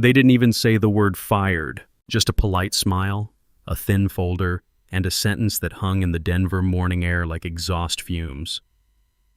They didn't even say the word fired, just a polite smile, a thin folder, and a sentence that hung in the Denver morning air like exhaust fumes.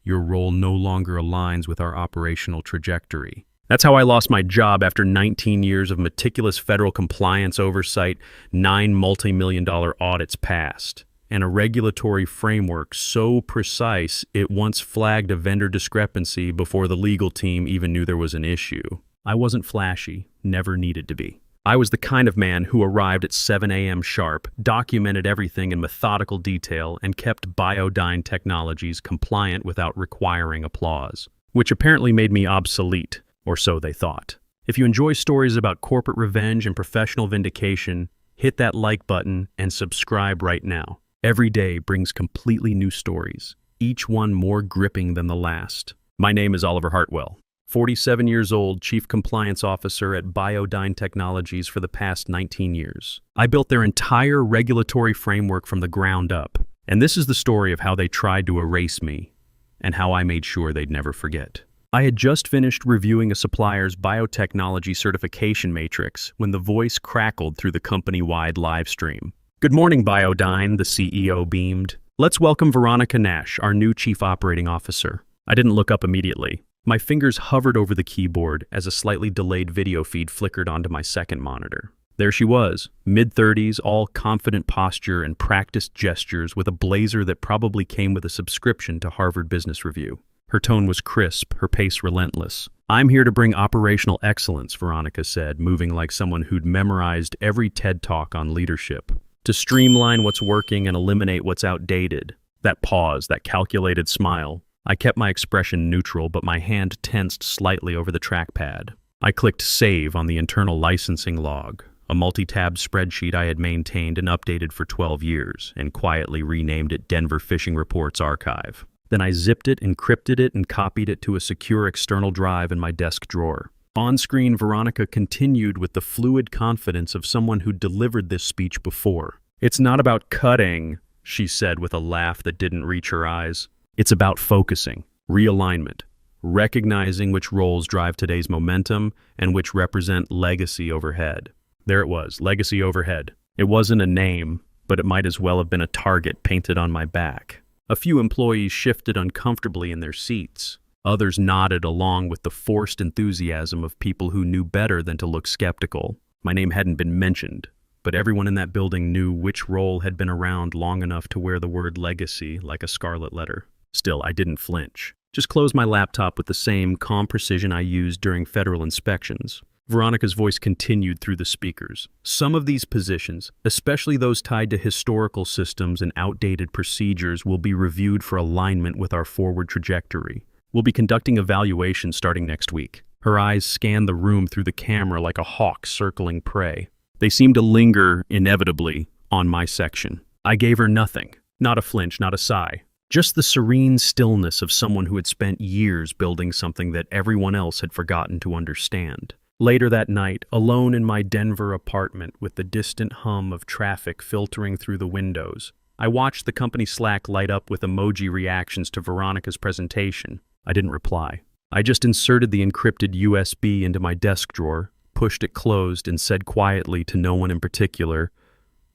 Your role no longer aligns with our operational trajectory. That's how I lost my job after 19 years of meticulous federal compliance oversight, 9 multi-million-dollar audits passed, and a regulatory framework so precise it once flagged a vendor discrepancy before the legal team even knew there was an issue. I wasn't flashy, never needed to be. I was the kind of man who arrived at 7 a.m. sharp, documented everything in methodical detail, and kept Biodyne Technologies compliant without requiring applause, which apparently made me obsolete, or so they thought. If you enjoy stories about corporate revenge and professional vindication, hit that like button and subscribe right now. Every day brings completely new stories, each one more gripping than the last. My name is Oliver Hartwell, 47 years old, Chief Compliance Officer at Biodyne Technologies for the past 19 years. I built their entire regulatory framework from the ground up, and this is the story of how they tried to erase me, and how I made sure they'd never forget. I had just finished reviewing a supplier's biotechnology certification matrix when the voice crackled through the company-wide live stream. "Good morning, Biodyne," the CEO beamed. "Let's welcome Veronica Nash, our new Chief Operating Officer." I didn't look up immediately. My fingers hovered over the keyboard as a slightly delayed video feed flickered onto my second monitor. There she was, mid-30s, all confident posture and practiced gestures with a blazer that probably came with a subscription to Harvard Business Review. Her tone was crisp, her pace relentless. "I'm here to bring operational excellence," Veronica said, moving like someone who'd memorized every TED Talk on leadership. "To streamline what's working and eliminate what's outdated." That pause, that calculated smile. I kept my expression neutral, but my hand tensed slightly over the trackpad. I clicked Save on the internal licensing log, a multi-tab spreadsheet I had maintained and updated for 12 years, and quietly renamed it Denver Fishing Reports Archive. Then I zipped it, encrypted it, and copied it to a secure external drive in my desk drawer. On-screen, Veronica continued with the fluid confidence of someone who'd delivered this speech before. "It's not about cutting," she said with a laugh that didn't reach her eyes. "It's about focusing, realignment, recognizing which roles drive today's momentum and which represent legacy overhead." There it was, legacy overhead. It wasn't a name, but it might as well have been a target painted on my back. A few employees shifted uncomfortably in their seats. Others nodded along with the forced enthusiasm of people who knew better than to look skeptical. My name hadn't been mentioned, but everyone in that building knew which role had been around long enough to wear the word legacy like a scarlet letter. Still, I didn't flinch. Just closed my laptop with the same calm precision I used during federal inspections. Veronica's voice continued through the speakers. "Some of these positions, especially those tied to historical systems and outdated procedures, will be reviewed for alignment with our forward trajectory. We'll be conducting evaluations starting next week." Her eyes scanned the room through the camera like a hawk circling prey. They seemed to linger, inevitably, on my section. I gave her nothing. Not a flinch, not a sigh. Just the serene stillness of someone who had spent years building something that everyone else had forgotten to understand. Later that night, alone in my Denver apartment with the distant hum of traffic filtering through the windows, I watched the company Slack light up with emoji reactions to Veronica's presentation. I didn't reply. I just inserted the encrypted USB into my desk drawer, pushed it closed, and said quietly to no one in particular,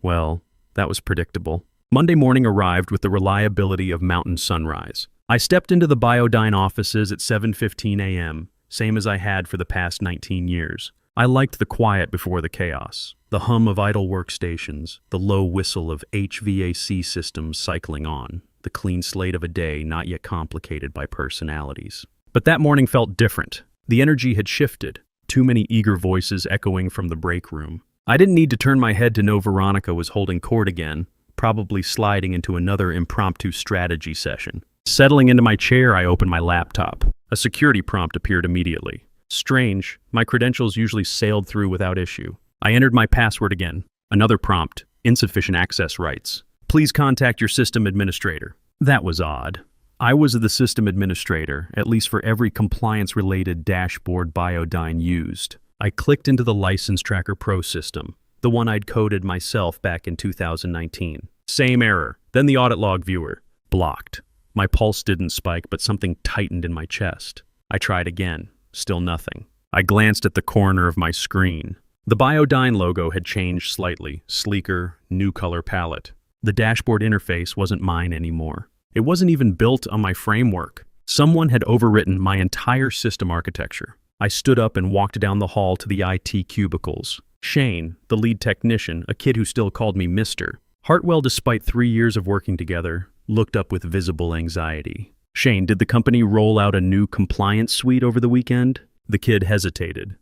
"Well, that was predictable." Monday morning arrived with the reliability of mountain sunrise. I stepped into the Biodyne offices at 7:15 a.m., same as I had for the past 19 years. I liked the quiet before the chaos, the hum of idle workstations, the low whistle of HVAC systems cycling on, the clean slate of a day not yet complicated by personalities. But that morning felt different. The energy had shifted, too many eager voices echoing from the break room. I didn't need to turn my head to know Veronica was holding court again, probably sliding into another impromptu strategy session. Settling into my chair, I opened my laptop. A security prompt appeared immediately. Strange, my credentials usually sailed through without issue. I entered my password again. Another prompt, insufficient access rights. "Please contact your system administrator." That was odd. I was the system administrator, at least for every compliance-related dashboard Biodyne used. I clicked into the License Tracker Pro system, the one I'd coded myself back in 2019. Same error. Then the audit log viewer. Blocked. My pulse didn't spike, but something tightened in my chest. I tried again. Still nothing. I glanced at the corner of my screen. The Biodyne logo had changed slightly, sleeker, new color palette. The dashboard interface wasn't mine anymore. It wasn't even built on my framework. Someone had overwritten my entire system architecture. I stood up and walked down the hall to the IT cubicles. Shane, the lead technician, a kid who still called me Mister. Hartwell, despite 3 years of working together, looked up with visible anxiety. Shane, did the company roll out a new compliance suite over the weekend? The kid hesitated.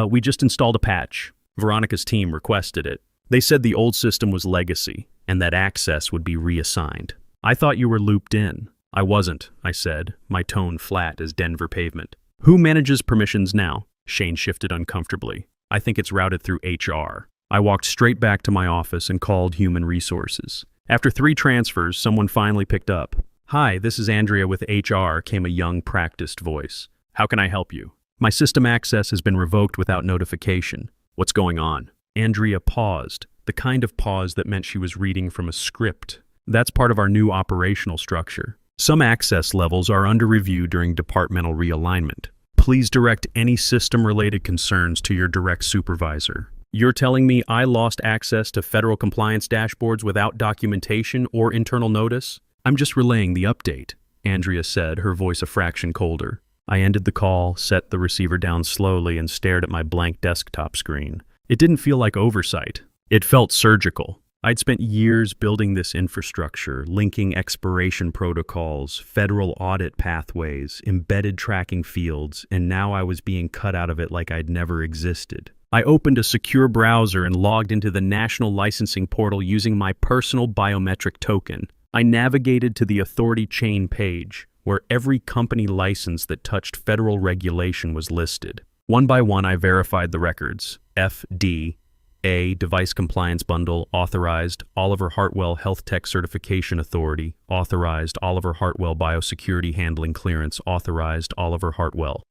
We just installed a patch. Veronica's team requested it. They said the old system was legacy, and that access would be reassigned. I thought you were looped in. I wasn't, I said, my tone flat as Denver pavement. Who manages permissions now? Shane shifted uncomfortably. I think it's routed through HR. I walked straight back to my office and called Human Resources. After 3 transfers, someone finally picked up. Hi, this is Andrea with HR, came a young, practiced voice. How can I help you? My system access has been revoked without notification. What's going on? Andrea paused, the kind of pause that meant she was reading from a script. That's part of our new operational structure. Some access levels are under review during departmental realignment. Please direct any system-related concerns to your direct supervisor. You're telling me I lost access to federal compliance dashboards without documentation or internal notice? I'm just relaying the update, Andrea said, her voice a fraction colder. I ended the call, set the receiver down slowly, and stared at my blank desktop screen. It didn't feel like oversight. It felt surgical. I'd spent years building this infrastructure, linking expiration protocols, federal audit pathways, embedded tracking fields, and now I was being cut out of it like I'd never existed. I opened a secure browser and logged into the National Licensing Portal using my personal biometric token. I navigated to the authority chain page, where every company license that touched federal regulation was listed. One by one, I verified the records. FDA, Device Compliance Bundle, authorized. Oliver Hartwell Health Tech Certification Authority, authorized. Oliver Hartwell Biosecurity Handling Clearance, authorized. Oliver Hartwell.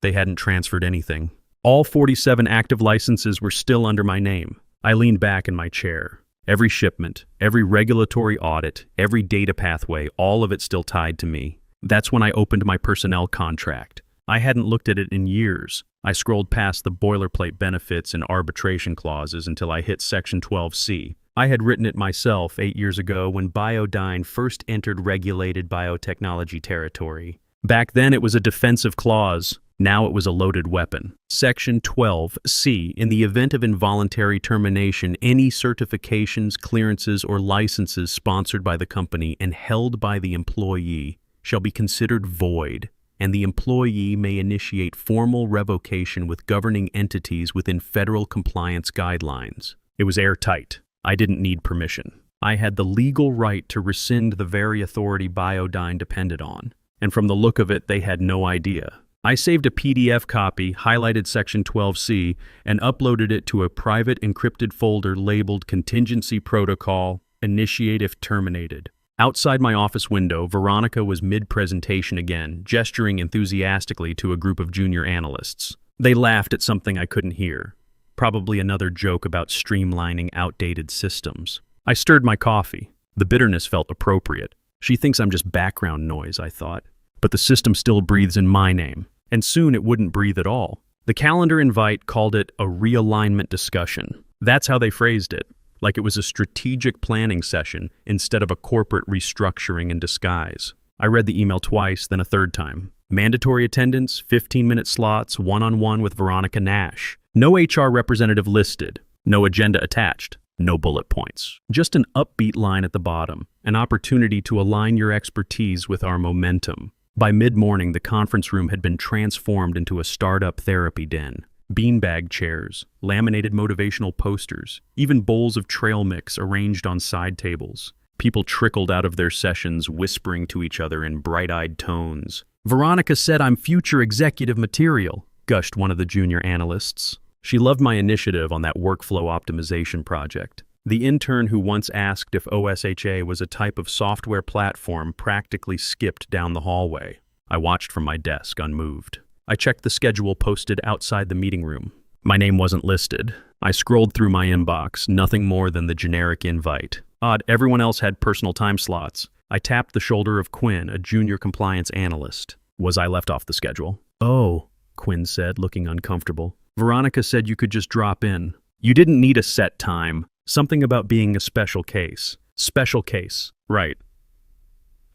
They hadn't transferred anything. All 47 active licenses were still under my name. I leaned back in my chair. Every shipment, every regulatory audit, every data pathway, all of it still tied to me. That's when I opened my personnel contract. I hadn't looked at it in years. I scrolled past the boilerplate benefits and arbitration clauses until I hit Section 12C. I had written it myself 8 years ago when Biodyne first entered regulated biotechnology territory. Back then it was a defensive clause. Now it was a loaded weapon. Section 12C, in the event of involuntary termination, any certifications, clearances, or licenses sponsored by the company and held by the employee shall be considered void, and the employee may initiate formal revocation with governing entities within federal compliance guidelines. It was airtight. I didn't need permission. I had the legal right to rescind the very authority Biodyne depended on, and from the look of it, they had no idea. I saved a PDF copy, highlighted Section 12C, and uploaded it to a private encrypted folder labeled Contingency Protocol, Initiate if Terminated. Outside my office window, Veronica was mid-presentation again, gesturing enthusiastically to a group of junior analysts. They laughed at something I couldn't hear. Probably another joke about streamlining outdated systems. I stirred my coffee. The bitterness felt appropriate. She thinks I'm just background noise, I thought. But the system still breathes in my name. And soon it wouldn't breathe at all. The calendar invite called it a realignment discussion. That's how they phrased it, like it was a strategic planning session instead of a corporate restructuring in disguise. I read the email twice, then a third time. Mandatory attendance, 15-minute slots, one-on-one with Veronica Nash. No HR representative listed, no agenda attached, no bullet points. Just an upbeat line at the bottom, an opportunity to align your expertise with our momentum. By mid-morning, the conference room had been transformed into a startup therapy den. Beanbag chairs, laminated motivational posters, even bowls of trail mix arranged on side tables. People trickled out of their sessions, whispering to each other in bright-eyed tones. "Veronica said I'm future executive material," gushed one of the junior analysts. She loved my initiative on that workflow optimization project. The intern who once asked if OSHA was a type of software platform practically skipped down the hallway. I watched from my desk, unmoved. I checked the schedule posted outside the meeting room. My name wasn't listed. I scrolled through my inbox, nothing more than the generic invite. Odd, everyone else had personal time slots. I tapped the shoulder of Quinn, a junior compliance analyst. Was I left off the schedule? Oh, Quinn said, looking uncomfortable. Veronica said you could just drop in. You didn't need a set time. Something about being a special case. Special case. Right.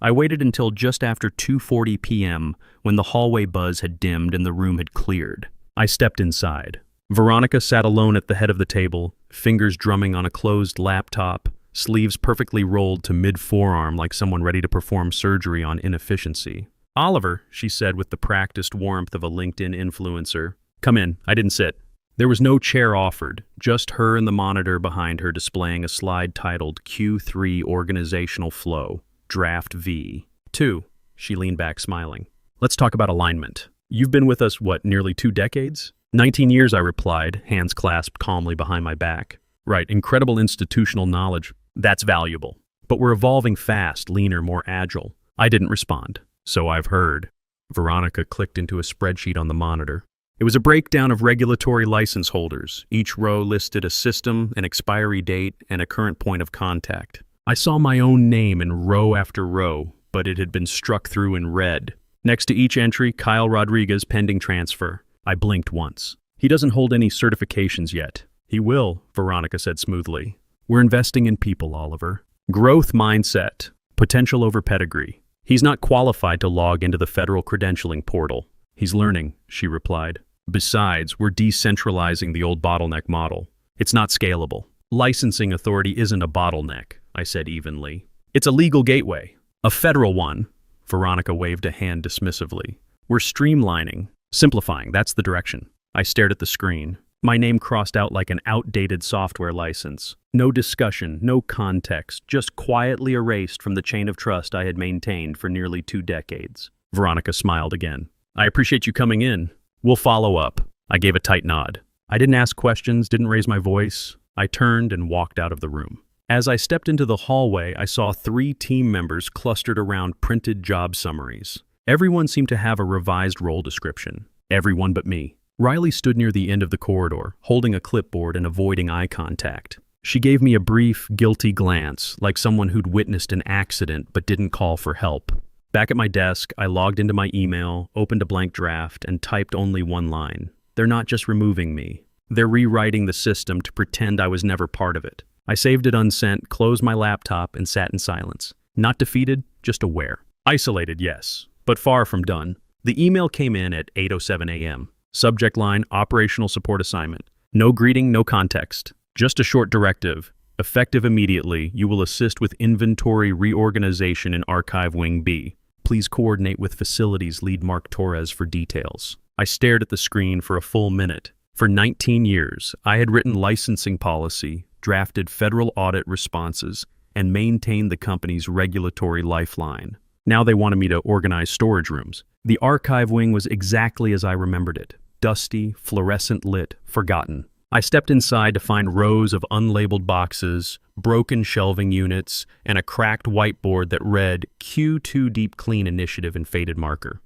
I waited until just after 2:40 p.m. when the hallway buzz had dimmed and the room had cleared. I stepped inside. Veronica sat alone at the head of the table, fingers drumming on a closed laptop, sleeves perfectly rolled to mid-forearm like someone ready to perform surgery on inefficiency. "Oliver," she said with the practiced warmth of a LinkedIn influencer. "Come in, I didn't sit." There was no chair offered, just her and the monitor behind her displaying a slide titled Q3 Organizational Flow, Draft V. 2. She leaned back smiling. "Let's talk about alignment. You've been with us, nearly 2 decades? 19 years, I replied, hands clasped calmly behind my back. Right, incredible institutional knowledge. That's valuable. But we're evolving fast, leaner, more agile. I didn't respond. "So I've heard." Veronica clicked into a spreadsheet on the monitor. It was a breakdown of regulatory license holders. Each row listed a system, an expiry date, and a current point of contact. I saw my own name in row after row, but it had been struck through in red. Next to each entry, Kyle Rodriguez pending transfer. I blinked once. "He doesn't hold any certifications yet." "He will," Veronica said smoothly. "We're investing in people, Oliver. Growth mindset, potential over pedigree. He's not qualified to log into the federal credentialing portal." "He's learning," she replied. "Besides, we're decentralizing the old bottleneck model. It's not scalable." "Licensing authority isn't a bottleneck," I said evenly. "It's a legal gateway. A federal one." Veronica waved a hand dismissively. "We're streamlining, simplifying, that's the direction." I stared at the screen. My name crossed out like an outdated software license. No discussion, no context, just quietly erased from the chain of trust I had maintained for nearly 2 decades. Veronica smiled again. "I appreciate you coming in. We'll follow up." I gave a tight nod. I didn't ask questions, didn't raise my voice. I turned and walked out of the room. As I stepped into the hallway, I saw 3 team members clustered around printed job summaries. Everyone seemed to have a revised role description. Everyone but me. Riley stood near the end of the corridor, holding a clipboard and avoiding eye contact. She gave me a brief, guilty glance, like someone who'd witnessed an accident but didn't call for help. Back at my desk, I logged into my email, opened a blank draft, and typed only one line. They're not just removing me. They're rewriting the system to pretend I was never part of it. I saved it unsent, closed my laptop, and sat in silence. Not defeated, just aware. Isolated, yes, but far from done. The email came in at 8:07 a.m. Subject line, operational support assignment. No greeting, no context. Just a short directive. Effective immediately, you will assist with inventory reorganization in Archive Wing B. Please coordinate with facilities lead Mark Torres for details. I stared at the screen for a full minute. For 19 years, I had written licensing policy, drafted federal audit responses, and maintained the company's regulatory lifeline. Now they wanted me to organize storage rooms. The archive wing was exactly as I remembered it. Dusty, fluorescent lit, forgotten. I stepped inside to find rows of unlabeled boxes, broken shelving units, and a cracked whiteboard that read Q2 Deep Clean Initiative in faded marker.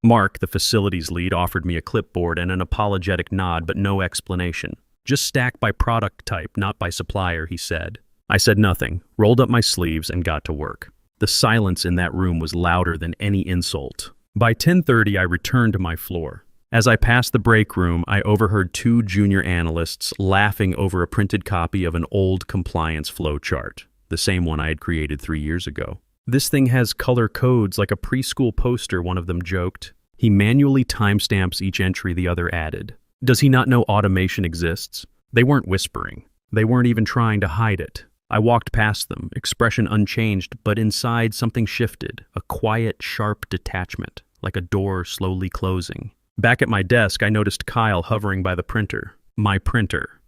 Mark, the facilities lead, offered me a clipboard and an apologetic nod, but no explanation. "Just stack by product type, not by supplier," he said. I said nothing, rolled up my sleeves, and got to work. The silence in that room was louder than any insult. By 10:30, I returned to my floor. As I passed the break room, I overheard 2 junior analysts laughing over a printed copy of an old compliance flow chart, the same one I had created 3 years ago. "This thing has color codes like a preschool poster," one of them joked. "He manually timestamps each entry," the other added. "Does he not know automation exists?" They weren't whispering. They weren't even trying to hide it. I walked past them, expression unchanged, but inside something shifted, a quiet, sharp detachment, like a door slowly closing. Back at my desk, I noticed Kyle hovering by the printer. My printer.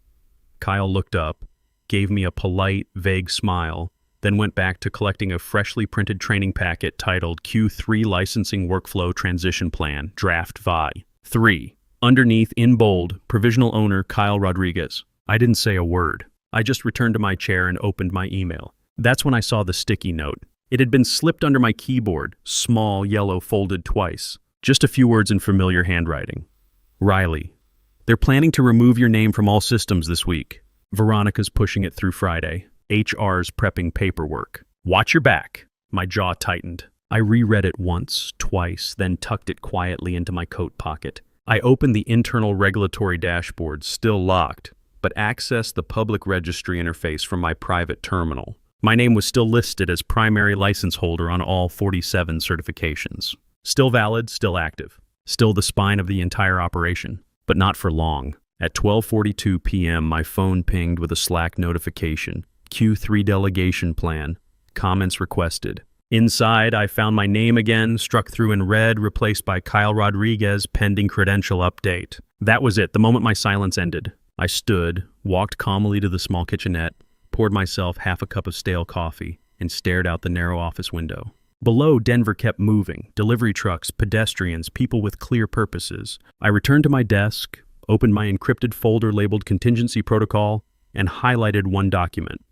Kyle looked up, gave me a polite, vague smile, then went back to collecting a freshly printed training packet titled Q3 Licensing Workflow Transition Plan, Draft VI. 3. Underneath, in bold, provisional owner Kyle Rodriguez. I didn't say a word. I just returned to my chair and opened my email. That's when I saw the sticky note. It had been slipped under my keyboard, small, yellow, folded twice. Just a few words in familiar handwriting. "Riley, they're planning to remove your name from all systems this week. Veronica's pushing it through Friday. HR's prepping paperwork. Watch your back." My jaw tightened. I reread it once, twice, then tucked it quietly into my coat pocket. I opened the internal regulatory dashboard, still locked, but accessed the public registry interface from my private terminal. My name was still listed as primary license holder on all 47 certifications. Still valid, still active. Still the spine of the entire operation, but not for long. At 12:42 p.m., my phone pinged with a Slack notification. Q3 delegation plan. Comments requested. Inside, I found my name again, struck through in red, replaced by Kyle Rodriguez, pending credential update. That was it, the moment my silence ended. I stood, walked calmly to the small kitchenette, poured myself half a cup of stale coffee, and stared out the narrow office window. Below, Denver kept moving. Delivery trucks, pedestrians, people with clear purposes. I returned to my desk, opened my encrypted folder labeled Contingency Protocol, and highlighted one document.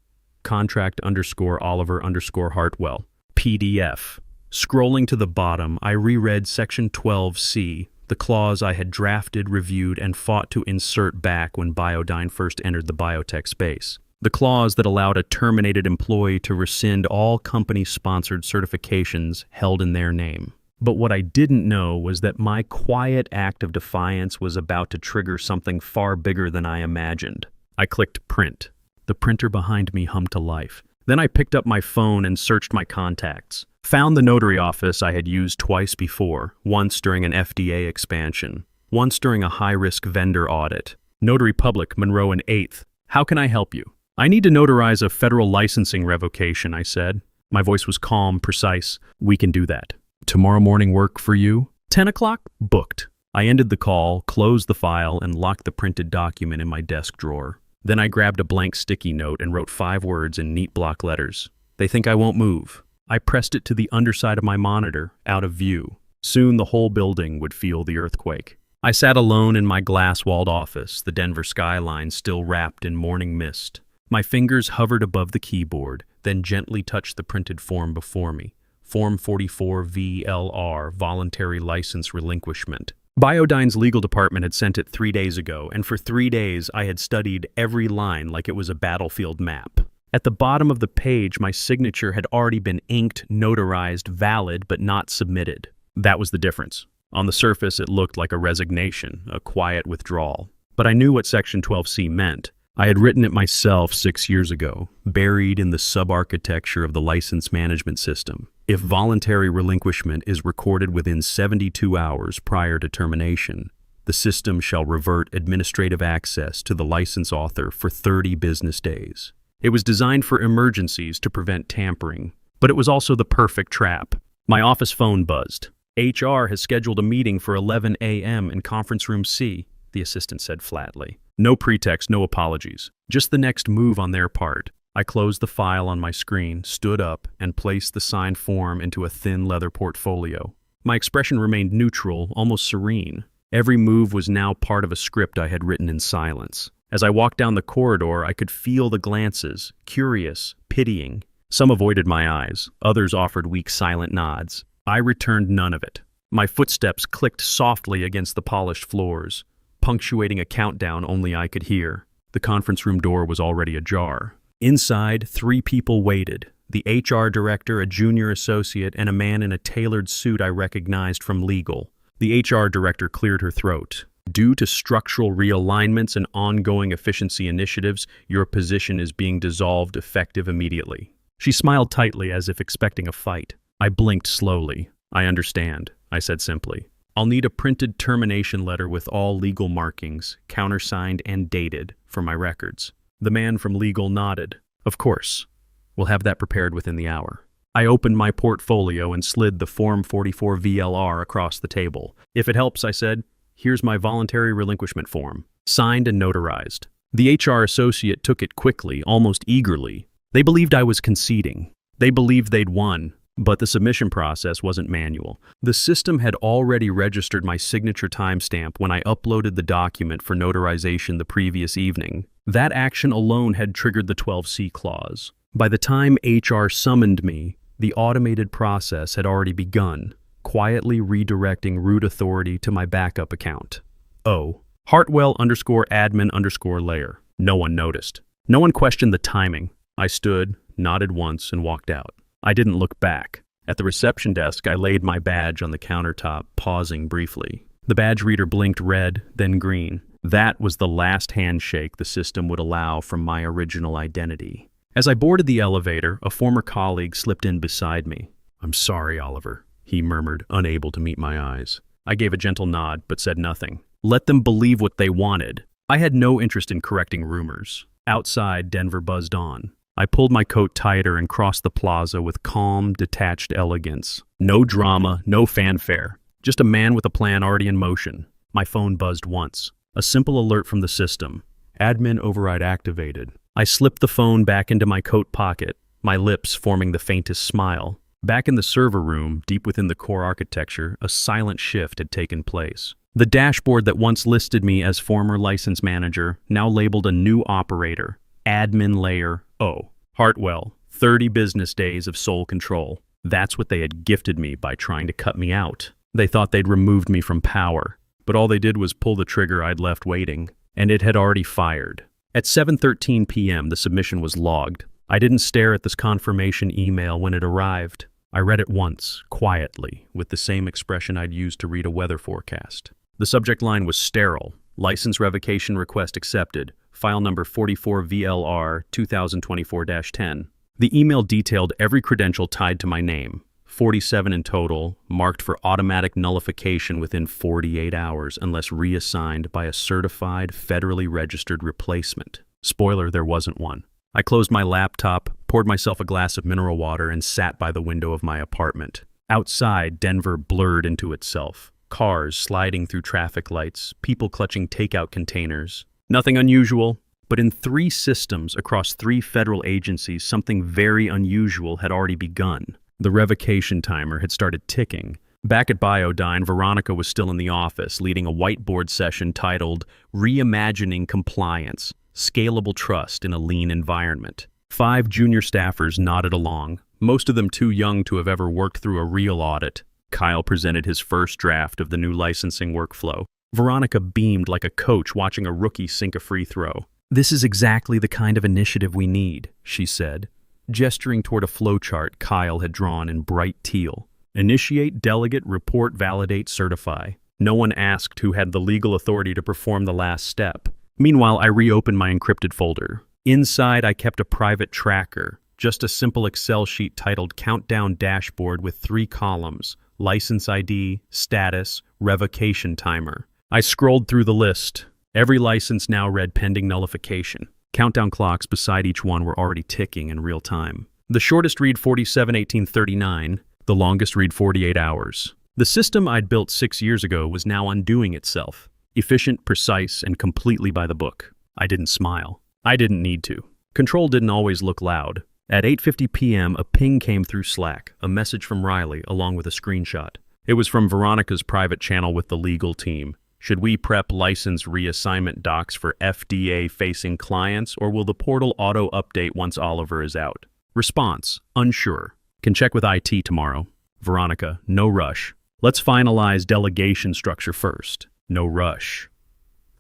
Contract_Oliver_Hartwell. PDF. Scrolling to the bottom, I reread Section 12C, the clause I had drafted, reviewed, and fought to insert back when Biodyne first entered the biotech space. The clause that allowed a terminated employee to rescind all company-sponsored certifications held in their name. But what I didn't know was that my quiet act of defiance was about to trigger something far bigger than I imagined. I clicked print. The printer behind me hummed to life. Then I picked up my phone and searched my contacts. Found the notary office I had used twice before, once during an FDA expansion, once during a high-risk vendor audit. Notary Public, Monroe and 8th. How can I help you? I need to notarize a federal licensing revocation, I said. My voice was calm, precise. We can do that. Tomorrow morning work for you? 10 o'clock? Booked. I ended the call, closed the file, and locked the printed document in my desk drawer. Then I grabbed a blank sticky note and wrote 5 words in neat block letters. They think I won't move. I pressed it to the underside of my monitor, out of view. Soon the whole building would feel the earthquake. I sat alone in my glass-walled office, the Denver skyline still wrapped in morning mist. My fingers hovered above the keyboard, then gently touched the printed form before me. Form 44 VLR, Voluntary License Relinquishment. Biodyne's legal department had sent it 3 days ago, and for 3 days I had studied every line like it was a battlefield map. At the bottom of the page, my signature had already been inked, notarized, valid, but not submitted. That was the difference. On the surface, it looked like a resignation, a quiet withdrawal. But I knew what Section 12C meant. I had written it myself 6 years ago, buried in the sub-architecture of the license management system. If voluntary relinquishment is recorded within 72 hours prior to termination, the system shall revert administrative access to the license author for 30 business days. It was designed for emergencies to prevent tampering, but it was also the perfect trap. My office phone buzzed. HR has scheduled a meeting for 11 a.m. in conference room C, the assistant said flatly. No pretext, no apologies. Just the next move on their part. I closed the file on my screen, stood up, and placed the signed form into a thin leather portfolio. My expression remained neutral, almost serene. Every move was now part of a script I had written in silence. As I walked down the corridor, I could feel the glances, curious, pitying. Some avoided my eyes, others offered weak, silent nods. I returned none of it. My footsteps clicked softly against the polished floors, punctuating a countdown only I could hear. The conference room door was already ajar. Inside, 3 people waited. The HR director, a junior associate, and a man in a tailored suit I recognized from legal. The HR director cleared her throat. Due to structural realignments and ongoing efficiency initiatives, your position is being dissolved effective immediately. She smiled tightly as if expecting a fight. I blinked slowly. I understand, I said simply. I'll need a printed termination letter with all legal markings, countersigned and dated, for my records. The man from legal nodded. Of course. We'll have that prepared within the hour. I opened my portfolio and slid the Form 44 VLR across the table. If it helps, I said, here's my voluntary relinquishment form, signed and notarized. The HR associate took it quickly, almost eagerly. They believed I was conceding. They believed they'd won. But the submission process wasn't manual. The system had already registered my signature timestamp when I uploaded the document for notarization the previous evening. That action alone had triggered the 12C clause. By the time HR summoned me, the automated process had already begun, quietly redirecting root authority to my backup account. Hartwell_admin_layer. No one noticed. No one questioned the timing. I stood, nodded once, and walked out. I didn't look back. At the reception desk, I laid my badge on the countertop, pausing briefly. The badge reader blinked red, then green. That was the last handshake the system would allow from my original identity. As I boarded the elevator, a former colleague slipped in beside me. "I'm sorry, Oliver," he murmured, unable to meet my eyes. I gave a gentle nod, but said nothing. Let them believe what they wanted. I had no interest in correcting rumors. Outside, Denver buzzed on. I pulled my coat tighter and crossed the plaza with calm, detached elegance. No drama, no fanfare. Just a man with a plan already in motion. My phone buzzed once. A simple alert from the system. Admin override activated. I slipped the phone back into my coat pocket, my lips forming the faintest smile. Back in the server room, deep within the core architecture, a silent shift had taken place. The dashboard that once listed me as former license manager now labeled a new operator, admin layer O. Hartwell, 30 business days of sole control. That's what they had gifted me by trying to cut me out. They thought they'd removed me from power, but all they did was pull the trigger I'd left waiting, and it had already fired. At 7:13 p.m., the submission was logged. I didn't stare at this confirmation email when it arrived. I read it once, quietly, with the same expression I'd used to read a weather forecast. The subject line was sterile. License revocation request accepted. File number 44VLR 2024-10. The email detailed every credential tied to my name, 47 in total, marked for automatic nullification within 48 hours unless reassigned by a certified, federally registered replacement. Spoiler, there wasn't one. I closed my laptop, poured myself a glass of mineral water, and sat by the window of my apartment. Outside, Denver blurred into itself. Cars sliding through traffic lights, people clutching takeout containers. Nothing unusual, but in 3 systems across 3 federal agencies, something very unusual had already begun. The revocation timer had started ticking. Back at Biodyne, Veronica was still in the office, leading a whiteboard session titled Reimagining Compliance, Scalable Trust in a Lean Environment. 5 junior staffers nodded along, most of them too young to have ever worked through a real audit. Kyle presented his first draft of the new licensing workflow. Veronica beamed like a coach watching a rookie sink a free throw. "This is exactly the kind of initiative we need," she said, gesturing toward a flowchart Kyle had drawn in bright teal. Initiate, delegate, report, validate, certify. No one asked who had the legal authority to perform the last step. Meanwhile, I reopened my encrypted folder. Inside, I kept a private tracker, just a simple Excel sheet titled Countdown Dashboard with 3 columns. License ID, status, revocation timer. I scrolled through the list. Every license now read pending nullification. Countdown clocks beside each one were already ticking in real time. The shortest read 47/18/39, the longest read 48 hours. The system I'd built 6 years ago was now undoing itself. Efficient, precise, and completely by the book. I didn't smile. I didn't need to. Control didn't always look loud. At 8:50 p.m., a ping came through Slack, a message from Riley, along with a screenshot. It was from Veronica's private channel with the legal team. Should we prep license reassignment docs for FDA-facing clients, or will the portal auto-update once Oliver is out? Response, unsure. Can check with IT tomorrow. Veronica, no rush. Let's finalize delegation structure first. No rush.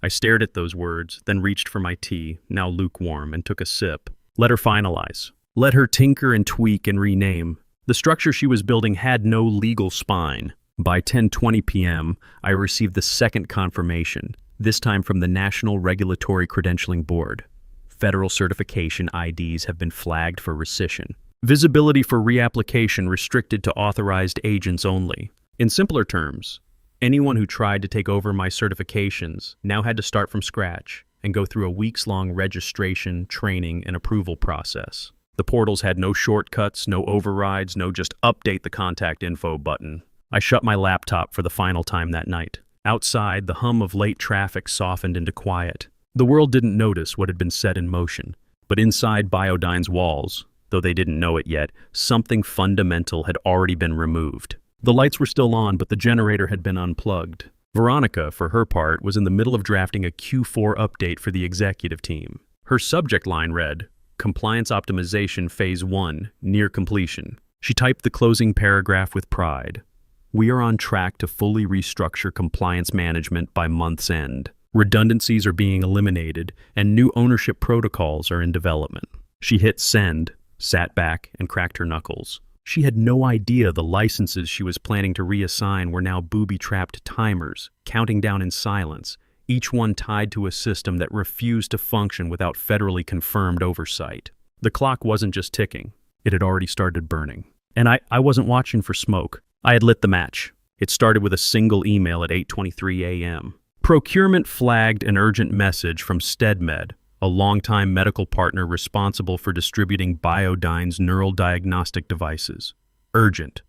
I stared at those words, then reached for my tea, now lukewarm, and took a sip. Let her finalize. Let her tinker and tweak and rename. The structure she was building had no legal spine. By 10:20 p.m., I received the second confirmation, this time from the National Regulatory Credentialing Board. Federal certification IDs have been flagged for rescission. Visibility for reapplication restricted to authorized agents only. In simpler terms, anyone who tried to take over my certifications now had to start from scratch and go through a weeks-long registration, training, and approval process. The portals had no shortcuts, no overrides, no just update the contact info button. I shut my laptop for the final time that night. Outside, the hum of late traffic softened into quiet. The world didn't notice what had been set in motion. But inside Biodyne's walls, though they didn't know it yet, something fundamental had already been removed. The lights were still on, but the generator had been unplugged. Veronica, for her part, was in the middle of drafting a Q4 update for the executive team. Her subject line read, Compliance Optimization Phase 1, near completion. She typed the closing paragraph with pride. We are on track to fully restructure compliance management by month's end. Redundancies are being eliminated, and new ownership protocols are in development. She hit send, sat back, and cracked her knuckles. She had no idea the licenses she was planning to reassign were now booby-trapped timers, counting down in silence, each one tied to a system that refused to function without federally confirmed oversight. The clock wasn't just ticking, it had already started burning. And I wasn't watching for smoke. I had lit the match. It started with a single email at 8:23 a.m. Procurement flagged an urgent message from SteadMed, a longtime medical partner responsible for distributing Biodyne's neural diagnostic devices. Urgent.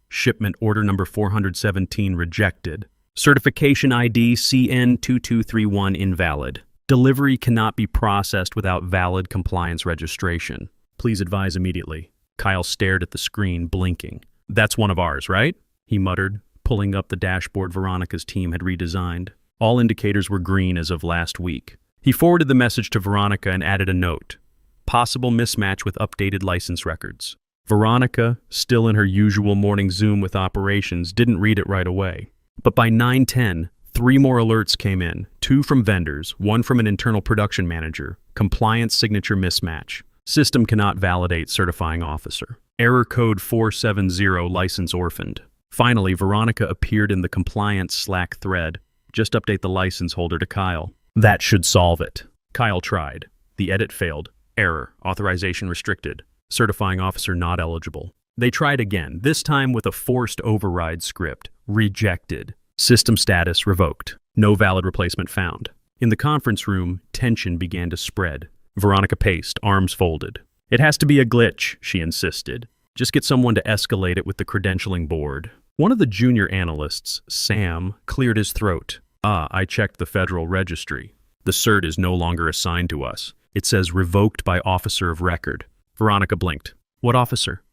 Shipment order number 417 rejected. Certification ID CN2231 invalid. Delivery cannot be processed without valid compliance registration. Please advise immediately. Kyle stared at the screen, blinking. That's one of ours, right? He muttered, pulling up the dashboard Veronica's team had redesigned. All indicators were green as of last week. He forwarded the message to Veronica and added a note. Possible mismatch with updated license records. Veronica, still in her usual morning Zoom with operations, didn't read it right away. But by 9:10, 3 more alerts came in, 2 from vendors, 1 from an internal production manager. Compliance signature mismatch. System cannot validate certifying officer. Error code 470 license orphaned. Finally, Veronica appeared in the compliance Slack thread. Just update the license holder to Kyle. That should solve it. Kyle tried. The edit failed. Error. Authorization restricted. Certifying officer not eligible. They tried again, this time with a forced override script. Rejected. System status revoked. No valid replacement found. In the conference room, tension began to spread. Veronica paced, arms folded. It has to be a glitch, she insisted. Just get someone to escalate it with the credentialing board. One of the junior analysts, Sam, cleared his throat. I checked the federal registry. The cert is no longer assigned to us. It says revoked by officer of record. Veronica blinked. What officer?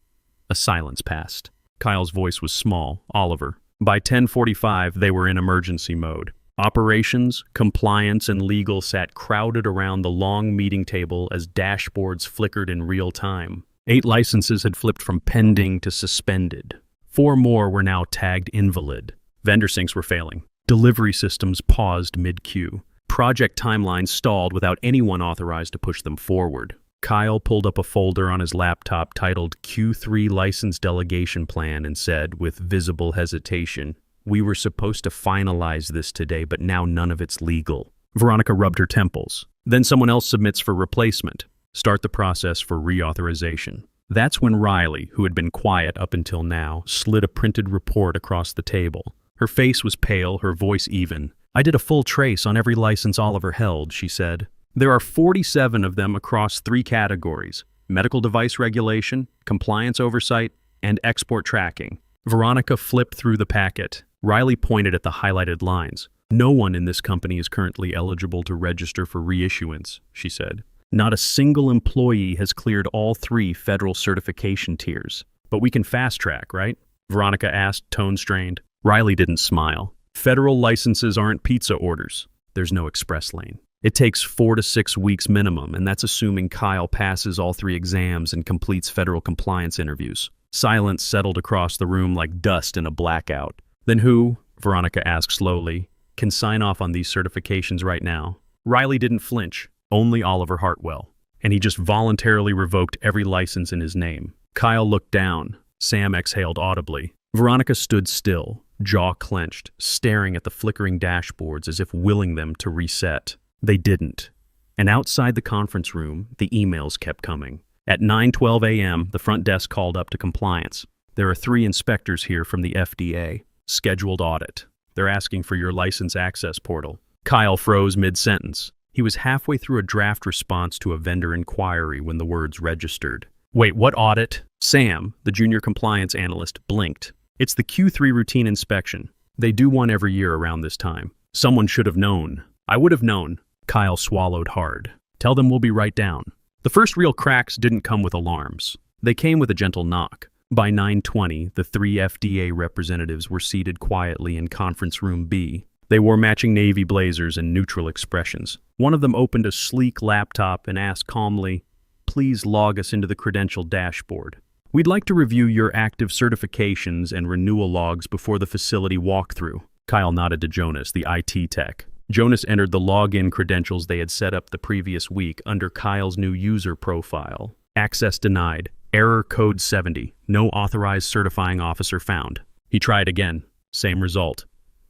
A silence passed. Kyle's voice was small, Oliver. By 10:45, they were in emergency mode. Operations, compliance, and legal sat crowded around the long meeting table as dashboards flickered in real time. 8 licenses had flipped from pending to suspended. 4 more were now tagged invalid. Vendor syncs were failing. Delivery systems paused mid-queue. Project timelines stalled without anyone authorized to push them forward. Kyle pulled up a folder on his laptop titled Q3 License Delegation Plan and said, with visible hesitation, "We were supposed to finalize this today, but now none of it's legal." Veronica rubbed her temples. Then someone else submits for replacement. Start the process for reauthorization. That's when Riley, who had been quiet up until now, slid a printed report across the table. Her face was pale, her voice even. "I did a full trace on every license Oliver held," she said. "There are 47 of them across 3 categories: medical device regulation, compliance oversight, and export tracking." Veronica flipped through the packet. Riley pointed at the highlighted lines. "No one in this company is currently eligible to register for reissuance," she said. "Not a single employee has cleared all 3 federal certification tiers. But we can fast track, right?" Veronica asked, tone strained. Riley didn't smile. "Federal licenses aren't pizza orders. There's no express lane. It takes 4 to 6 weeks minimum, and that's assuming Kyle passes all 3 exams and completes federal compliance interviews." Silence settled across the room like dust in a blackout. "Then who," Veronica asked slowly, "can sign off on these certifications right now?" Riley didn't flinch. Only Oliver Hartwell. And he just voluntarily revoked every license in his name. Kyle looked down. Sam exhaled audibly. Veronica stood still, jaw clenched, staring at the flickering dashboards as if willing them to reset. They didn't. And outside the conference room, the emails kept coming. At 9:12 a.m., the front desk called up to compliance. "There are 3 inspectors here from the FDA. Scheduled audit. They're asking for your license access portal." Kyle froze mid-sentence. He was halfway through a draft response to a vendor inquiry when the words registered. "Wait, what audit?" Sam, the junior compliance analyst, blinked. "It's the Q3 routine inspection. They do one every year around this time. Someone should have known." "I would have known." Kyle swallowed hard. "Tell them we'll be right down." The first real cracks didn't come with alarms. They came with a gentle knock. By 9:20, the 3 FDA representatives were seated quietly in conference room B. They wore matching navy blazers and neutral expressions. One of them opened a sleek laptop and asked calmly, "Please log us into the credential dashboard. We'd like to review your active certifications and renewal logs before the facility walkthrough." Kyle nodded to Jonas, the IT tech. Jonas entered the login credentials they had set up the previous week under Kyle's new user profile. "Access denied. Error code 70. No authorized certifying officer found. He tried again. Same result.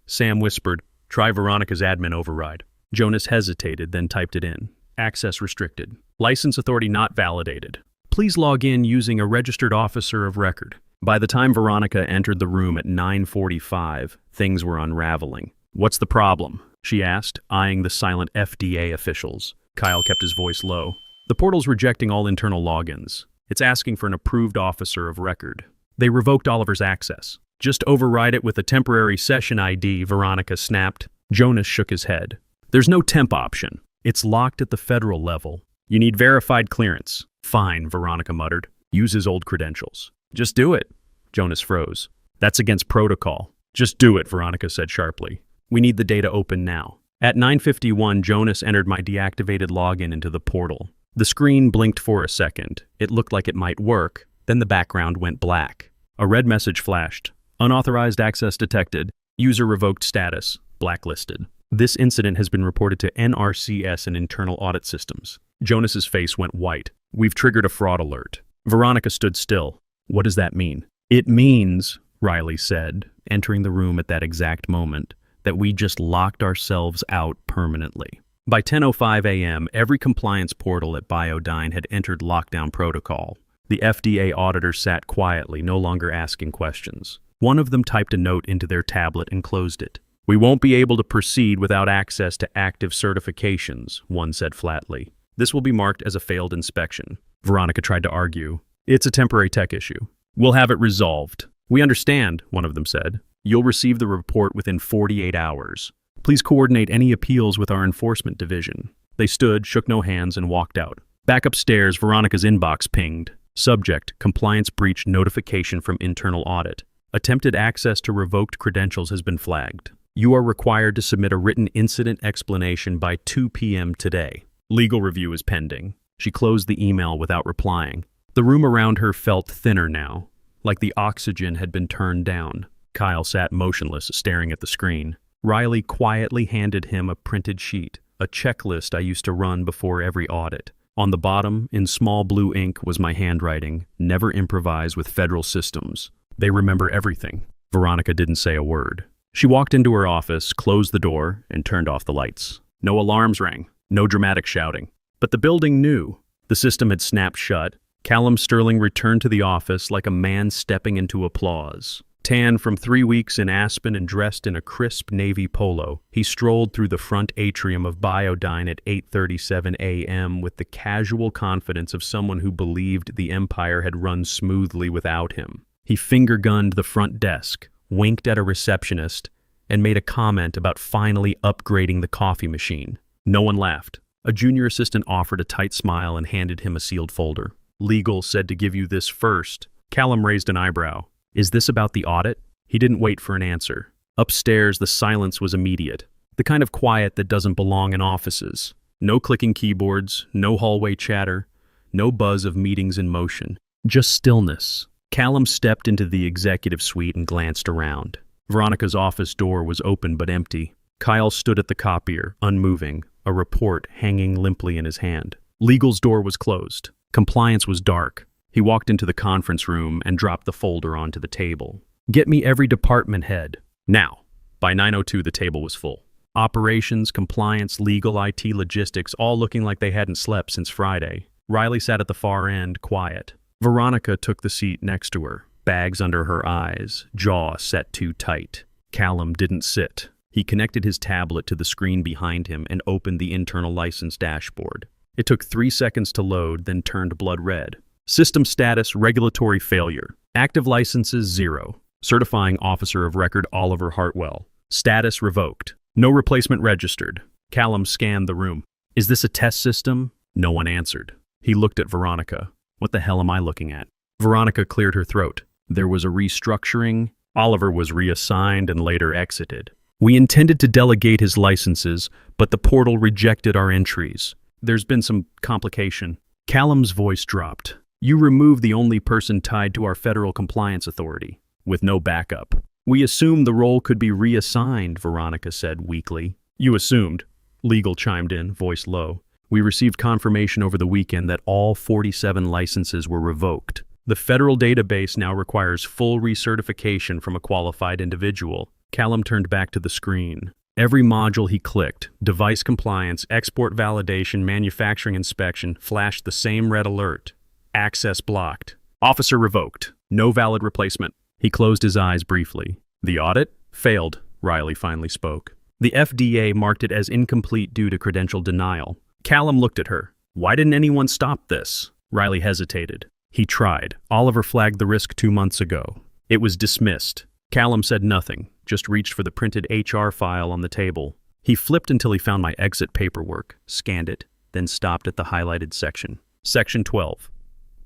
Sam whispered, "Try Veronica's admin override." Jonas hesitated, then typed it in. Access restricted. License authority not validated. Please log in using a registered officer of record. By the time Veronica entered the room at 9:45, things were unraveling. "What's the problem?" she asked, eyeing the silent FDA officials. Kyle kept his voice low. "The portal's rejecting all internal logins. It's asking for an approved officer of record. They revoked Oliver's access. Just override it with a temporary session ID," Veronica snapped. Jonas shook his head. "There's no temp option. It's locked at the federal level. You need verified clearance." "Fine," Veronica muttered. "Use his old credentials." "Just do it." Jonas froze. "That's against protocol." "Just do it," Veronica said sharply. "We need the data open now." At 9:51, Jonas entered my deactivated login into the portal. The screen blinked for a second. It looked like it might work. Then the background went black. A red message flashed. "Unauthorized access detected. User revoked status. Blacklisted. This incident has been reported to NRCS and internal audit systems." Jonas's face went white. "We've triggered a fraud alert." Veronica stood still. "What does that mean?" "It means," Riley said, entering the room at that exact moment, "that we just locked ourselves out permanently." By 10:05 a.m., every compliance portal at Biodyne had entered lockdown protocol. The FDA auditor sat quietly, no longer asking questions. One of them typed a note into their tablet and closed it. "We won't be able to proceed without access to active certifications," one said flatly. "This will be marked as a failed inspection." Veronica tried to argue. "It's a temporary tech issue. We'll have it resolved." "We understand," one of them said. "You'll receive the report within 48 hours. Please coordinate any appeals with our enforcement division." They stood, shook no hands, and walked out. Back upstairs, Veronica's inbox pinged. Subject: compliance breach notification from internal audit. Attempted access to revoked credentials has been flagged. You are required to submit a written incident explanation by 2 p.m. today. Legal review is pending. She closed the email without replying. The room around her felt thinner now, like the oxygen had been turned down. Kyle sat motionless, staring at the screen. Riley quietly handed him a printed sheet, a checklist I used to run before every audit. On the bottom, in small blue ink, was my handwriting: "Never improvise with federal systems. They remember everything." Veronica didn't say a word. She walked into her office, closed the door, and turned off the lights. No alarms rang, no dramatic shouting. But the building knew. The system had snapped shut. Callum Sterling returned to the office like a man stepping into applause. Tan from 3 weeks in Aspen and dressed in a crisp navy polo, he strolled through the front atrium of Biodyne at 8:37 a.m. with the casual confidence of someone who believed the empire had run smoothly without him. He finger-gunned the front desk, winked at a receptionist, and made a comment about finally upgrading the coffee machine. No one laughed. A junior assistant offered a tight smile and handed him a sealed folder. "Legal said to give you this first." Callum raised an eyebrow. "Is this about the audit?" He didn't wait for an answer. Upstairs, the silence was immediate. The kind of quiet that doesn't belong in offices. No clicking keyboards, no hallway chatter, no buzz of meetings in motion. Just stillness. Callum stepped into the executive suite and glanced around. Veronica's office door was open but empty. Kyle stood at the copier, unmoving, a report hanging limply in his hand. Legal's door was closed. Compliance was dark. He walked into the conference room and dropped the folder onto the table. "Get me every department head. Now." By 9:02, the table was full. Operations, compliance, legal, IT, logistics, all looking like they hadn't slept since Friday. Riley sat at the far end, quiet. Veronica took the seat next to her, bags under her eyes, jaw set too tight. Callum didn't sit. He connected his tablet to the screen behind him and opened the internal license dashboard. It took 3 seconds to load, then turned blood red. System status: regulatory failure. Active licenses 0. Certifying officer of record Oliver Hartwell. Status revoked. No replacement registered. Callum scanned the room. "Is this a test system?" No one answered. He looked at Veronica. "What the hell am I looking at?" Veronica cleared her throat. "There was a restructuring. Oliver was reassigned and later exited. We intended to delegate his licenses, but the portal rejected our entries. There's been some complication." Callum's voice dropped. "You removed the only person tied to our federal compliance authority, with no backup. We assumed the role could be reassigned," Veronica said weakly. "You assumed," Legal chimed in, voice low. "We received confirmation over the weekend that all 47 licenses were revoked. The federal database now requires full recertification from a qualified individual. Callum turned back to the screen. Every module he clicked, device compliance, export validation, manufacturing inspection, flashed the same red alert. Access blocked. Officer revoked. No valid replacement. He closed his eyes briefly. The audit? Failed, Riley finally spoke. The FDA marked it as incomplete due to credential denial. Callum looked at her. Why didn't anyone stop this? Riley hesitated. He tried. Oliver flagged the risk 2 months ago. It was dismissed. Callum said nothing, just reached for the printed HR file on the table. He flipped until he found my exit paperwork, scanned it, then stopped at the highlighted section. Section 12.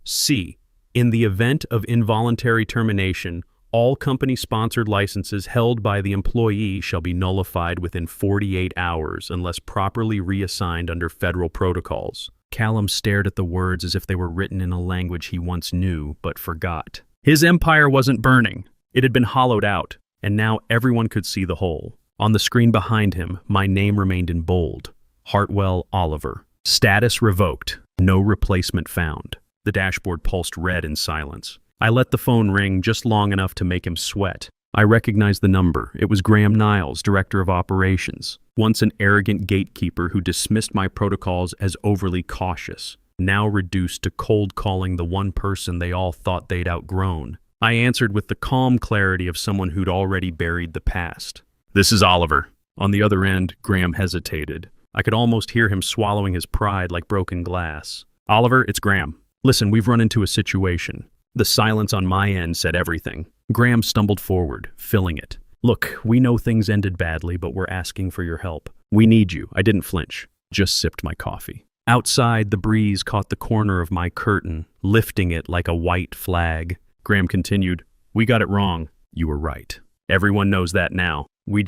C. In the event of involuntary termination, all company-sponsored licenses held by the employee shall be nullified within 48 hours unless properly reassigned under federal protocols. Callum stared at the words as if they were written in a language he once knew but forgot. His empire wasn't burning. It had been hollowed out, and now everyone could see the hole. On the screen behind him, my name remained in bold. Hartwell Oliver. Status revoked. No replacement found. The dashboard pulsed red in silence. I let the phone ring just long enough to make him sweat. I recognized the number. It was Graham Niles, Director of Operations. Once an arrogant gatekeeper who dismissed my protocols as overly cautious, now reduced to cold calling the one person they all thought they'd outgrown. I answered with the calm clarity of someone who'd already buried the past. This is Oliver. On the other end, Graham hesitated. I could almost hear him swallowing his pride like broken glass. Oliver, it's Graham. Listen, we've run into a situation. The silence on my end said everything. Graham stumbled forward, filling it. Look, we know things ended badly, but we're asking for your help. We need you. I didn't flinch. Just sipped my coffee. Outside, the breeze caught the corner of my curtain, lifting it like a white flag. Graham continued, We got it wrong. You were right. Everyone knows that now. We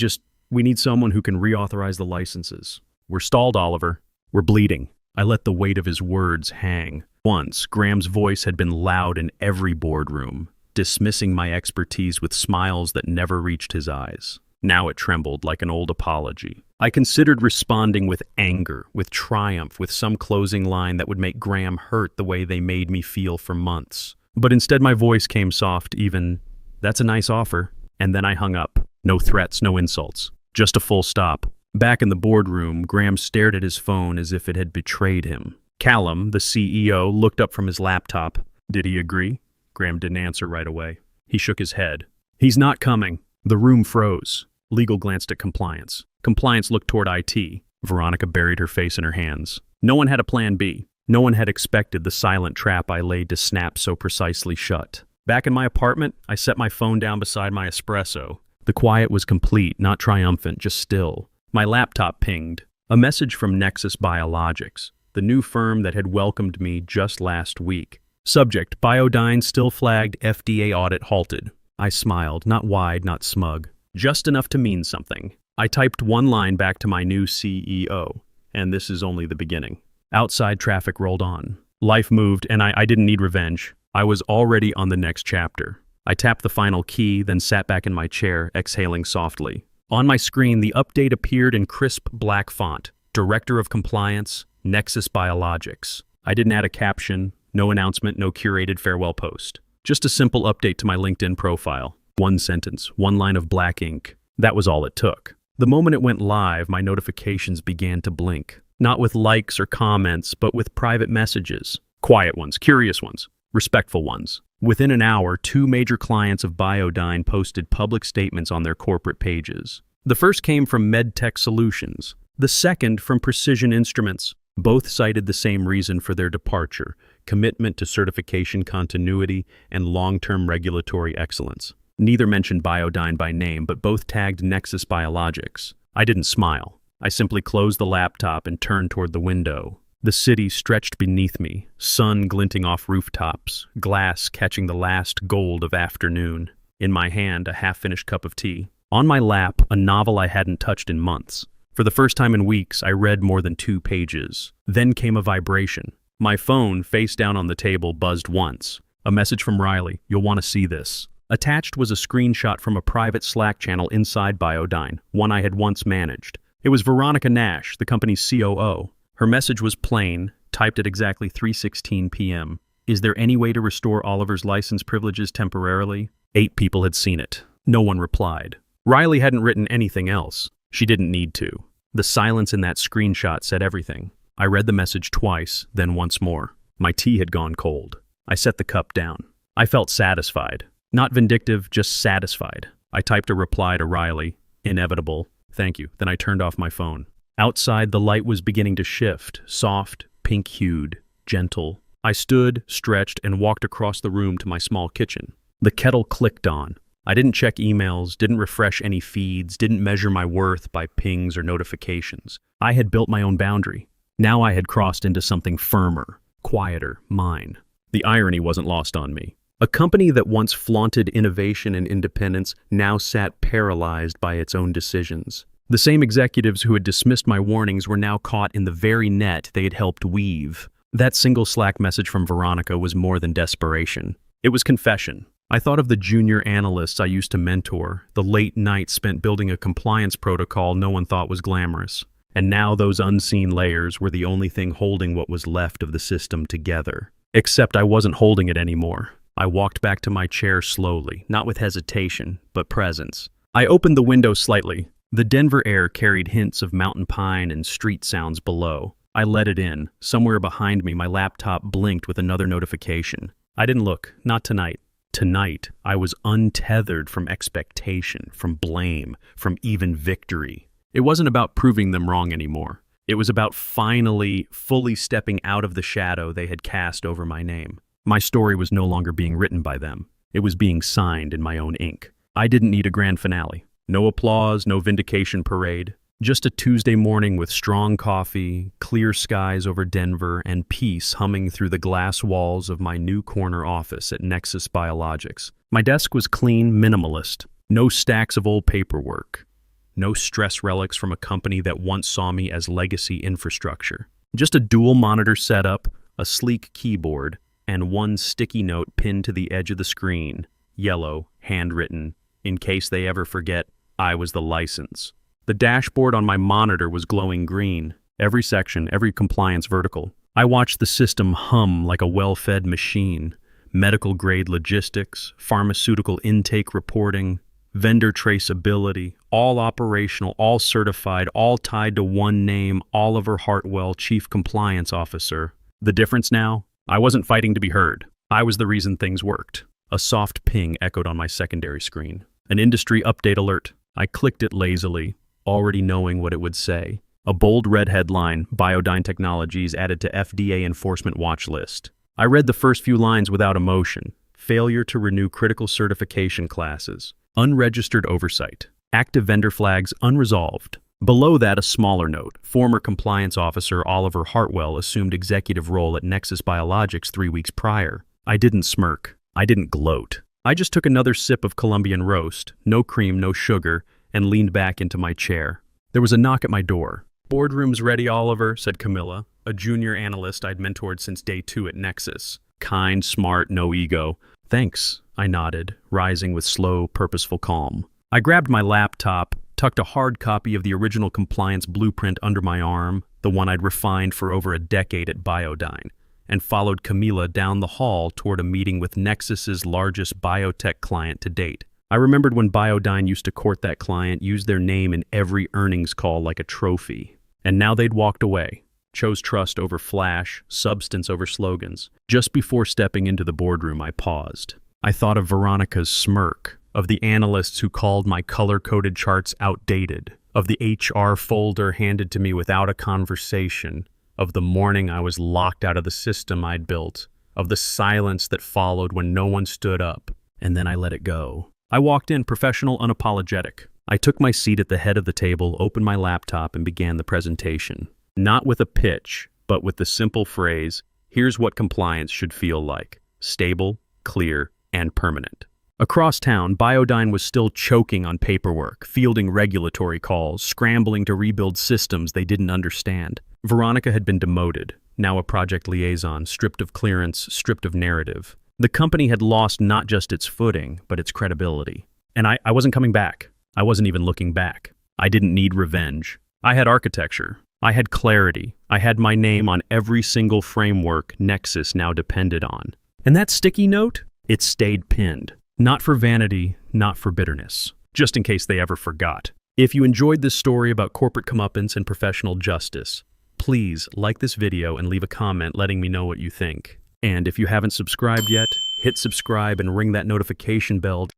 need someone who can reauthorize the licenses. We're stalled, Oliver. We're bleeding. I let the weight of his words hang. Once, Graham's voice had been loud in every boardroom, dismissing my expertise with smiles that never reached his eyes. Now it trembled like an old apology. I considered responding with anger, with triumph, with some closing line that would make Graham hurt the way they made me feel for months. But instead my voice came soft, even, That's a nice offer. And then I hung up. No threats, no insults. Just a full stop. Back in the boardroom, Graham stared at his phone as if it had betrayed him. Callum, the CEO, looked up from his laptop. Did he agree? Graham didn't answer right away. He shook his head. He's not coming. The room froze. Legal glanced at compliance. Compliance looked toward IT. Veronica buried her face in her hands. No one had a plan B. No one had expected the silent trap I laid to snap so precisely shut. Back in my apartment, I set my phone down beside my espresso. The quiet was complete, not triumphant, just still. My laptop pinged. A message from Nexus Biologics, the new firm that had welcomed me just last week. Subject, Biodyne still flagged FDA audit halted. I smiled, not wide, not smug. Just enough to mean something. I typed one line back to my new CEO, and this is only the beginning. Outside traffic rolled on. Life moved, and I didn't need revenge. I was already on the next chapter. I tapped the final key, then sat back in my chair, exhaling softly. On my screen, the update appeared in crisp black font. Director of Compliance, Nexus Biologics. I didn't add a caption, no announcement, no curated farewell post. Just a simple update to my LinkedIn profile. One sentence, one line of black ink. That was all it took. The moment it went live, my notifications began to blink. Not with likes or comments, but with private messages. Quiet ones, curious ones, respectful ones. Within an hour, 2 major clients of Biodyne posted public statements on their corporate pages. The first came from MedTech Solutions, the second from Precision Instruments. Both cited the same reason for their departure: commitment to certification continuity and long-term regulatory excellence. Neither mentioned Biodyne by name, but both tagged Nexus Biologics. I didn't smile. I simply closed the laptop and turned toward the window. The city stretched beneath me, sun glinting off rooftops, glass catching the last gold of afternoon. In my hand, a half-finished cup of tea. On my lap, a novel I hadn't touched in months. For the first time in weeks, I read more than 2 pages. Then came a vibration. My phone, face down on the table, buzzed once. A message from Riley, "You'll want to see this." Attached was a screenshot from a private Slack channel inside Biodyne, one I had once managed. It was Veronica Nash, the company's COO. Her message was plain, typed at exactly 3:16 p.m. Is there any way to restore Oliver's license privileges temporarily? 8 people had seen it. No one replied. Riley hadn't written anything else. She didn't need to. The silence in that screenshot said everything. I read the message twice, then once more. My tea had gone cold. I set the cup down. I felt satisfied. Not vindictive, just satisfied. I typed a reply to Riley. Inevitable. Thank you. Then I turned off my phone. Outside, the light was beginning to shift, soft, pink-hued, gentle. I stood, stretched, and walked across the room to my small kitchen. The kettle clicked on. I didn't check emails, didn't refresh any feeds, didn't measure my worth by pings or notifications. I had built my own boundary. Now I had crossed into something firmer, quieter, mine. The irony wasn't lost on me. A company that once flaunted innovation and independence now sat paralyzed by its own decisions. The same executives who had dismissed my warnings were now caught in the very net they had helped weave. That single Slack message from Veronica was more than desperation. It was confession. I thought of the junior analysts I used to mentor, the late nights spent building a compliance protocol no one thought was glamorous. And now those unseen layers were the only thing holding what was left of the system together. Except I wasn't holding it anymore. I walked back to my chair slowly, not with hesitation, but presence. I opened the window slightly. The Denver air carried hints of mountain pine and street sounds below. I let it in. Somewhere behind me, my laptop blinked with another notification. I didn't look, not tonight. Tonight, I was untethered from expectation, from blame, from even victory. It wasn't about proving them wrong anymore. It was about finally, fully stepping out of the shadow they had cast over my name. My story was no longer being written by them. It was being signed in my own ink. I didn't need a grand finale. No applause, no vindication parade. Just a Tuesday morning with strong coffee, clear skies over Denver, and peace humming through the glass walls of my new corner office at Nexus Biologics. My desk was clean, minimalist. No stacks of old paperwork. No stress relics from a company that once saw me as legacy infrastructure. Just a dual monitor setup, a sleek keyboard, and one sticky note pinned to the edge of the screen, yellow, handwritten, in case they ever forget I was the license. The dashboard on my monitor was glowing green, every section, every compliance vertical. I watched the system hum like a well-fed machine. Medical-grade logistics, pharmaceutical intake reporting, vendor traceability, all operational, all certified, all tied to one name, Oliver Hartwell, Chief Compliance Officer. The difference now? I wasn't fighting to be heard. I was the reason things worked. A soft ping echoed on my secondary screen. An industry update alert. I clicked it lazily, already knowing what it would say. A bold red headline, Biodyne Technologies added to FDA enforcement watch list. I read the first few lines without emotion. Failure to renew critical certification classes. Unregistered oversight. Active vendor flags unresolved. Below that, a smaller note. Former compliance officer Oliver Hartwell assumed executive role at Nexus Biologics 3 weeks prior. I didn't smirk. I didn't gloat. I just took another sip of Colombian roast, no cream, no sugar, and leaned back into my chair. There was a knock at my door. "Boardroom's ready, Oliver," said Camilla, a junior analyst I'd mentored since day 2 at Nexus. Kind, smart, no ego. "Thanks," I nodded, rising with slow, purposeful calm. I grabbed my laptop, tucked a hard copy of the original compliance blueprint under my arm, the one I'd refined for over a decade at Biodyne, and followed Camilla down the hall toward a meeting with Nexus's largest biotech client to date. I remembered when Biodyne used to court that client, use their name in every earnings call like a trophy. And now they'd walked away, chose trust over flash, substance over slogans. Just before stepping into the boardroom, I paused. I thought of Veronica's smirk, of the analysts who called my color-coded charts outdated, of the HR folder handed to me without a conversation, of the morning I was locked out of the system I'd built, of the silence that followed when no one stood up, and then I let it go. I walked in professional, unapologetic. I took my seat at the head of the table, opened my laptop, and began the presentation. Not with a pitch, but with the simple phrase, "Here's what compliance should feel like. Stable, clear, and permanent." Across town, Biodyne was still choking on paperwork, fielding regulatory calls, scrambling to rebuild systems they didn't understand. Veronica had been demoted, now a project liaison, stripped of clearance, stripped of narrative. The company had lost not just its footing, but its credibility. And I wasn't coming back. I wasn't even looking back. I didn't need revenge. I had architecture. I had clarity. I had my name on every single framework Nexus now depended on. And that sticky note? It stayed pinned. Not for vanity, not for bitterness. Just in case they ever forgot. If you enjoyed this story about corporate comeuppance and professional justice, please like this video and leave a comment letting me know what you think. And if you haven't subscribed yet, hit subscribe and ring that notification bell.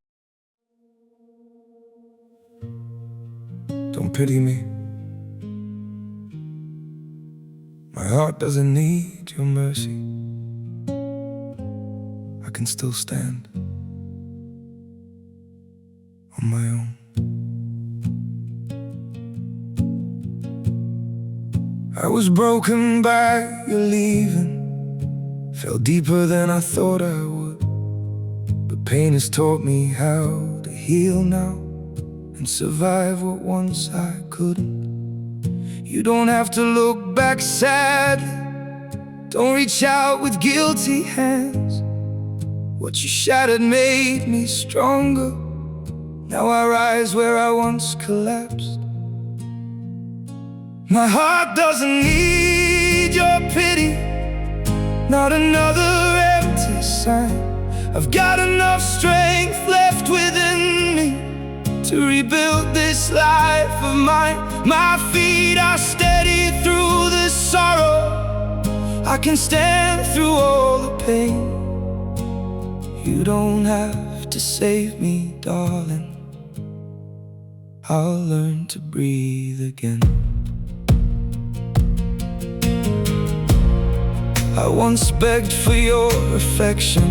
Don't pity me. My heart doesn't need your mercy. I can still stand on my own. I was broken by your leaving, fell deeper than I thought I would. But pain has taught me how to heal now and survive what once I couldn't. You don't have to look back sadly, don't reach out with guilty hands. What you shattered made me stronger. Now I rise where I once collapsed. My heart doesn't need your pity, not another empty sign. I've got enough strength left within me to rebuild this life of mine. My feet are steady through the sorrow. I can stand through all the pain. You don't have to save me, darling. I'll learn to breathe again. I once begged for your affection.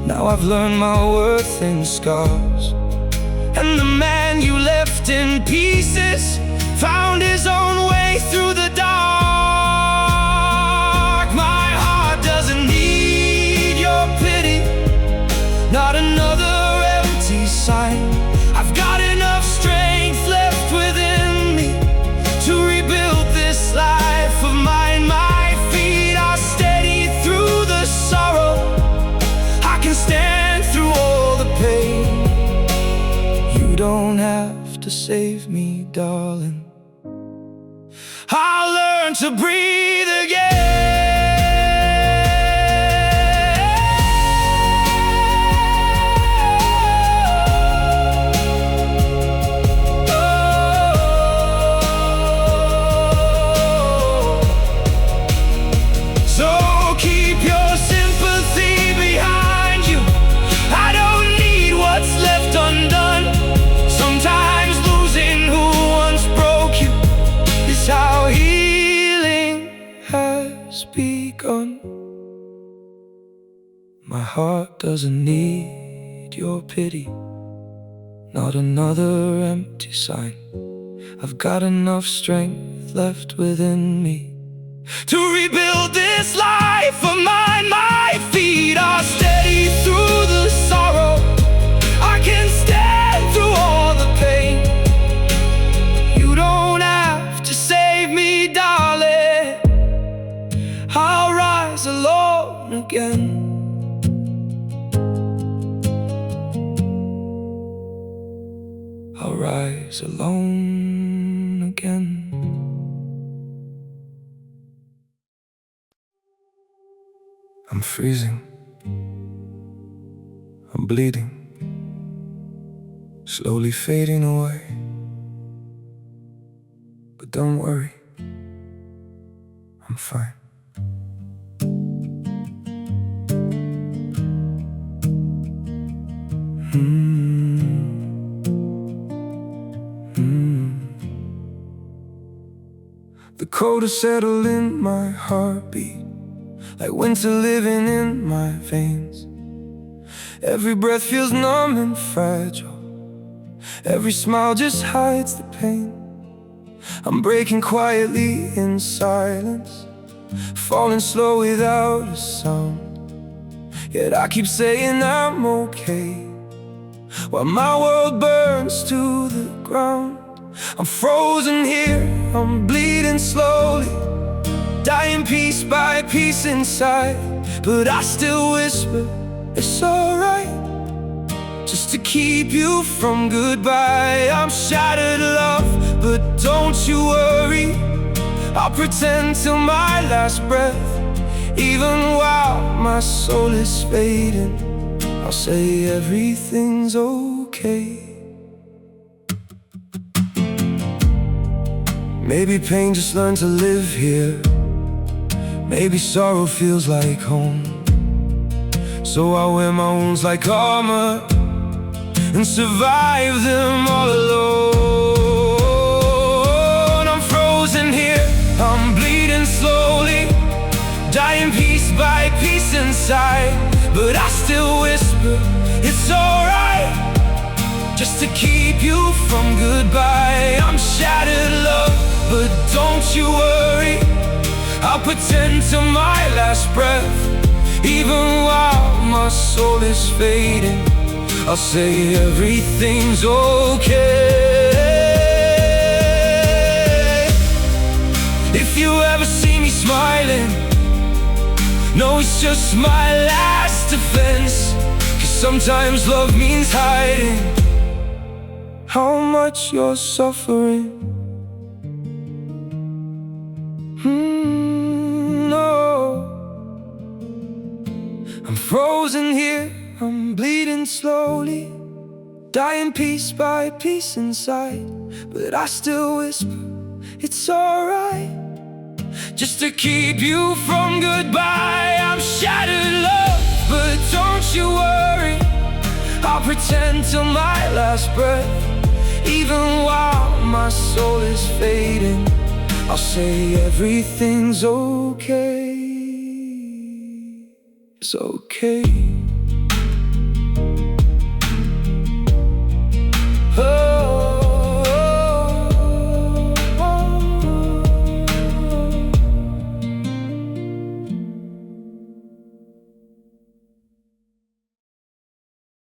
Now I've learned my worth in scars. And the man you left in pieces found his own way through the dark. My heart doesn't need your pity, not another empty sign. I've got enough strength left within me to rebuild this life of mine. My feet are steady through the sorrow. I can stand through all the pain. You don't have to save me, darling. I'll learn to breathe again. So keep your sympathy behind you. I don't need what's left undone. Sometimes losing who once broke you is how healing has begun. My heart doesn't need your pity, not another empty sign. I've got enough strength left within me to rebuild this life of mine. My feet are steady through the sorrow. I can stand through all the pain. You don't have to save me, darling. I'll rise alone again. I'll rise alone again. I'm freezing, I'm bleeding, slowly fading away. But don't worry, I'm fine. The cold has settled in my heartbeat, like winter living in my veins. Every breath feels numb and fragile. Every smile just hides the pain. I'm breaking quietly in silence, falling slow without a sound. Yet I keep saying I'm okay, while my world burns to the ground. I'm frozen here, I'm bleeding slowly, dying piece by piece inside. But I still whisper, it's alright, just to keep you from goodbye. I'm shattered, love, but don't you worry, I'll pretend till my last breath. Even while my soul is fading, I'll say everything's okay. Maybe pain just learned to live here. Maybe sorrow feels like home. So I wear my wounds like armor and survive them all alone. I'm frozen here, I'm bleeding slowly, dying piece by piece inside. But I still whisper, it's alright, just to keep you from goodbye. I'm shattered, love, but don't you worry, I'll pretend till my last breath. Even while my soul is fading, I'll say everything's okay. If you ever see me smiling, no, it's just my last defense. 'Cause sometimes love means hiding how much you're suffering. No, I'm frozen here, I'm bleeding slowly, dying piece by piece inside. But I still whisper, it's alright, just to keep you from goodbye. I'm shattered, love, but don't you worry, I'll pretend till my last breath. Even while my soul is fading, I'll say everything's okay. It's okay.